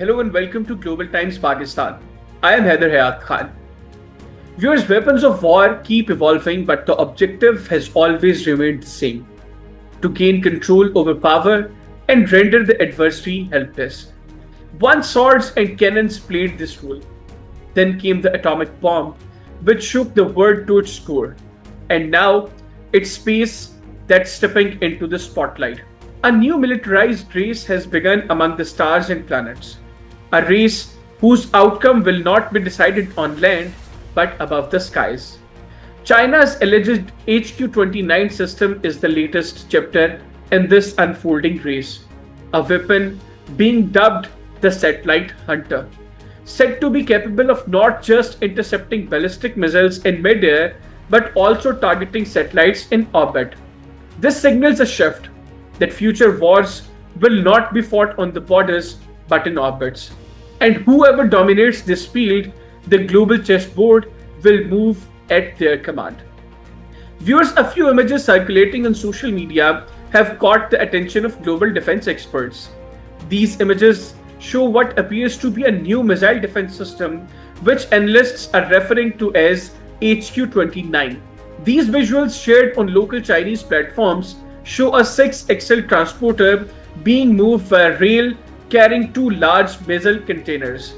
Hello and welcome to Global Times Pakistan. I am Haider Hayat Khan. Viewers, weapons of war keep evolving, but the objective has always remained the same: to gain control over power and render the adversary helpless. Once swords and cannons played this role. Then came the atomic bomb, which shook the world to its core. And now it's space that's stepping into the spotlight. A new militarized race has begun among the stars and planets. A race whose outcome will not be decided on land but above the skies. China's alleged HQ29 system is the latest chapter in this unfolding race. A weapon being dubbed the satellite hunter, said to be capable of not just intercepting ballistic missiles in midair but also targeting satellites in orbit. This signals a shift that future wars will not be fought on the borders but in orbits. And whoever dominates this field, the global chessboard, will move at their command. Viewers, a few images circulating on social media have caught the attention of global defense experts. These images show what appears to be a new missile defense system, which analysts are referring to as HQ29. These visuals shared on local Chinese platforms show a 6-axle transporter being moved via rail carrying two large missile containers.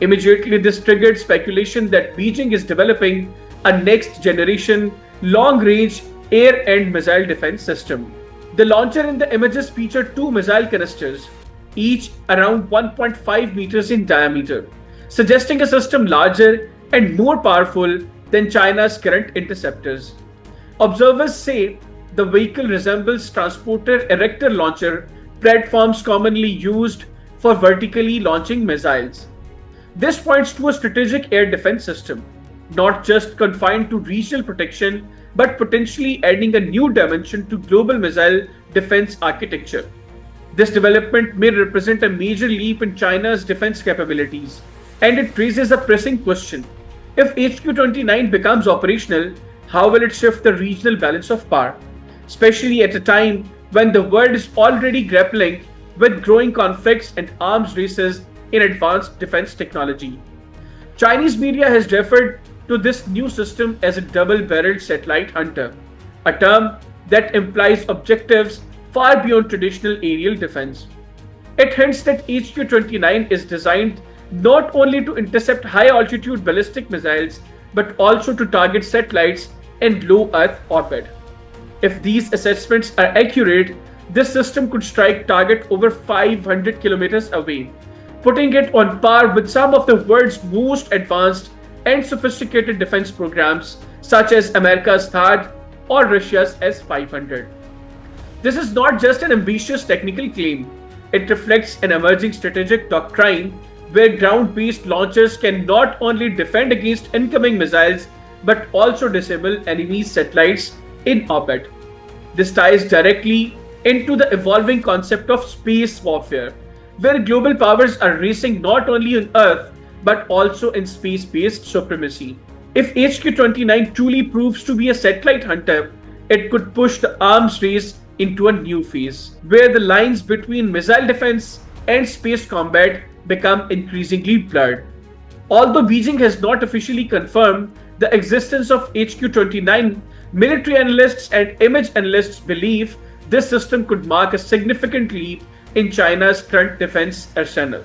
Immediately, this triggered speculation that Beijing is developing a next-generation, long-range air-and missile defense system. The launcher in the images featured two missile canisters, each around 1.5 meters in diameter, suggesting a system larger and more powerful than China's current interceptors. Observers say the vehicle resembles transporter erector launcher platforms commonly used for vertically launching missiles. This points to a strategic air defense system, not just confined to regional protection, but potentially adding a new dimension to global missile defense architecture. This development may represent a major leap in China's defense capabilities, and it raises a pressing question. If HQ29 becomes operational, how will it shift the regional balance of power, especially at a time when the world is already grappling with growing conflicts and arms races in advanced defense technology? Chinese media has referred to this new system as a double-barreled satellite hunter, a term that implies objectives far beyond traditional aerial defense. It hints that HQ29 is designed not only to intercept high-altitude ballistic missiles, but also to target satellites in low Earth orbit. If these assessments are accurate, this system could strike target over 500 kilometers away, putting it on par with some of the world's most advanced and sophisticated defense programs, such as America's THAAD or Russia's S-500. This is not just an ambitious technical claim, it reflects an emerging strategic doctrine where ground-based launchers can not only defend against incoming missiles but also disable enemy satellites in orbit. This ties directly into the evolving concept of space warfare, where global powers are racing not only on Earth but also in space-based supremacy. If HQ29 truly proves to be a satellite hunter, it could push the arms race into a new phase, where the lines between missile defense and space combat become increasingly blurred. Although Beijing has not officially confirmed the existence of HQ29, military analysts and image analysts believe this system could mark a significant leap in China's current defense arsenal.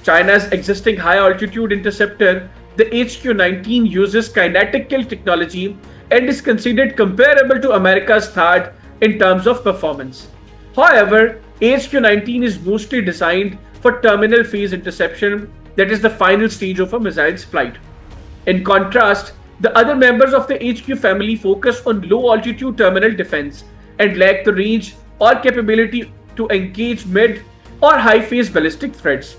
China's existing high-altitude interceptor, the HQ-19, uses kinetic kill technology and is considered comparable to America's THAAD in terms of performance. However, HQ-19 is mostly designed for terminal phase interception, that is the final stage of a missile's flight. In contrast, the other members of the HQ family focus on low-altitude terminal defense and lack the range or capability to engage mid or high-phase ballistic threats.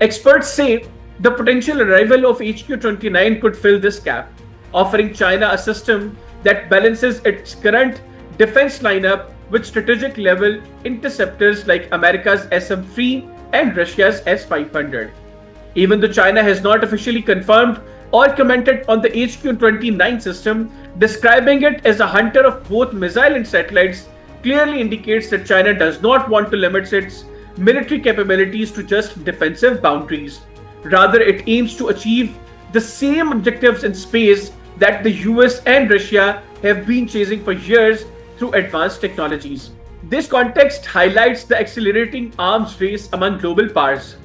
Experts say the potential arrival of HQ29 could fill this gap, offering China a system that balances its current defense lineup with strategic level interceptors like America's SM-3 and Russia's S-500. Even though China has not officially confirmed or commented on the HQ29 system, describing it as a hunter of both missile and satellites clearly indicates that China does not want to limit its military capabilities to just defensive boundaries. Rather, it aims to achieve the same objectives in space that the US and Russia have been chasing for years through advanced technologies. This context highlights the accelerating arms race among global powers,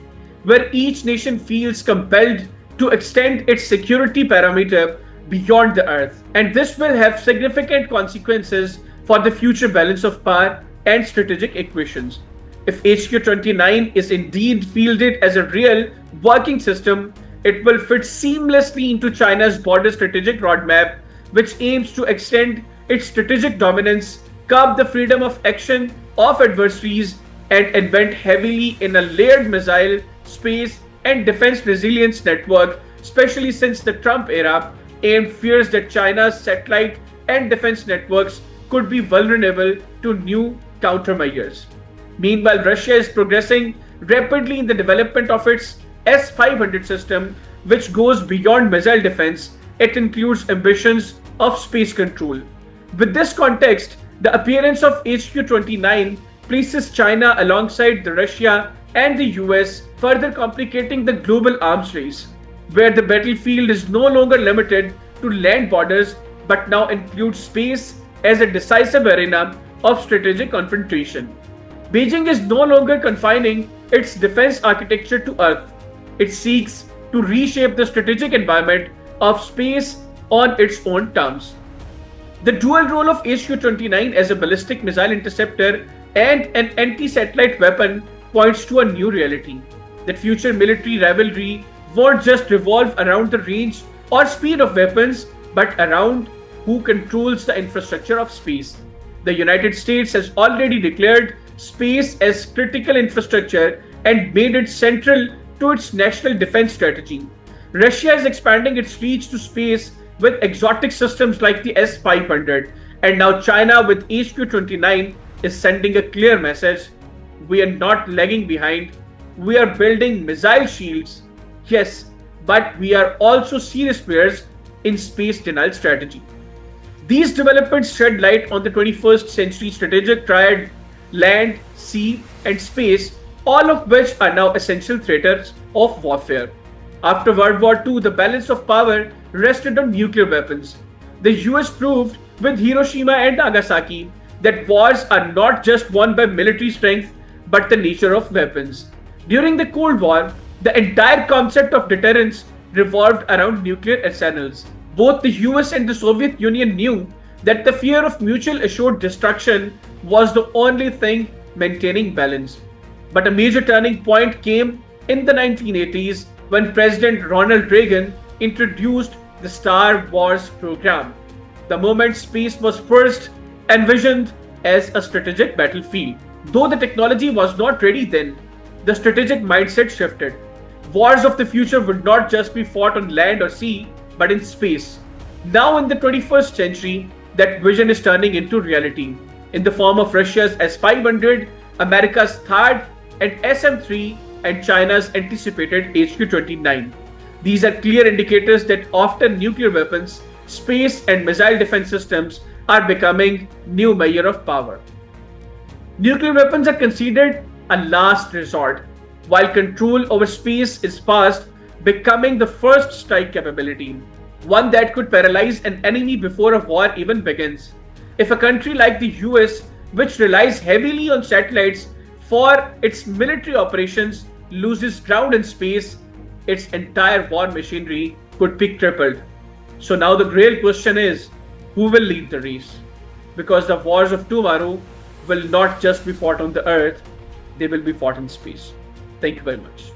where each nation feels compelled to extend its security parameter beyond the Earth. And this will have significant consequences for the future balance of power and strategic equations. If HQ29 is indeed fielded as a real working system, it will fit seamlessly into China's broader strategic roadmap, which aims to extend its strategic dominance, curb the freedom of action of adversaries, and invest heavily in a layered missile, space, and defense resilience network, especially since the Trump era aimed fears that China's satellite and defense networks could be vulnerable to new countermeasures. Meanwhile, Russia is progressing rapidly in the development of its S-500 system, which goes beyond missile defense. It includes ambitions of space control. With this context, the appearance of HQ29 places China alongside the Russia and the US, further complicating the global arms race, where the battlefield is no longer limited to land borders but now includes space as a decisive arena of strategic confrontation. Beijing is no longer confining its defense architecture to Earth. It seeks to reshape the strategic environment of space on its own terms. The dual role of HQ-29 as a ballistic missile interceptor and an anti-satellite weapon points to a new reality, that future military rivalry won't just revolve around the range or speed of weapons, but around who controls the infrastructure of space. The United States has already declared space as critical infrastructure and made it central to its national defense strategy. Russia is expanding its reach to space with exotic systems like the S-500, and now China with HQ-29 is sending a clear message: we are not lagging behind, we are building missile shields, yes, but we are also serious players in space denial strategy. These developments shed light on the 21st century strategic triad: land, sea, and space, all of which are now essential theaters of warfare. After World War II, the balance of power rested on nuclear weapons. The US proved with Hiroshima and Nagasaki that wars are not just won by military strength but the nature of weapons. During the Cold War, the entire concept of deterrence revolved around nuclear arsenals. Both the US and the Soviet Union knew that the fear of mutual assured destruction was the only thing maintaining balance. But a major turning point came in the 1980s when President Ronald Reagan introduced the Star Wars program, the moment space was first envisioned as a strategic battlefield. Though the technology was not ready then, the strategic mindset shifted. Wars of the future would not just be fought on land or sea, but in space. Now in the 21st century, that vision is turning into reality in the form of Russia's S-500, America's THAAD and SM-3, and China's anticipated HQ-29. These are clear indicators that often nuclear weapons, space and missile defense systems are becoming new measure of power. Nuclear weapons are considered a last resort, while control over space is fast becoming the first strike capability, one that could paralyze an enemy before a war even begins. If a country like the US, which relies heavily on satellites for its military operations, loses ground in space, its entire war machinery could be crippled. So now the real question is, who will lead the race? Because the wars of tomorrow will not just be fought on the earth, they will be fought in space. Thank you very much.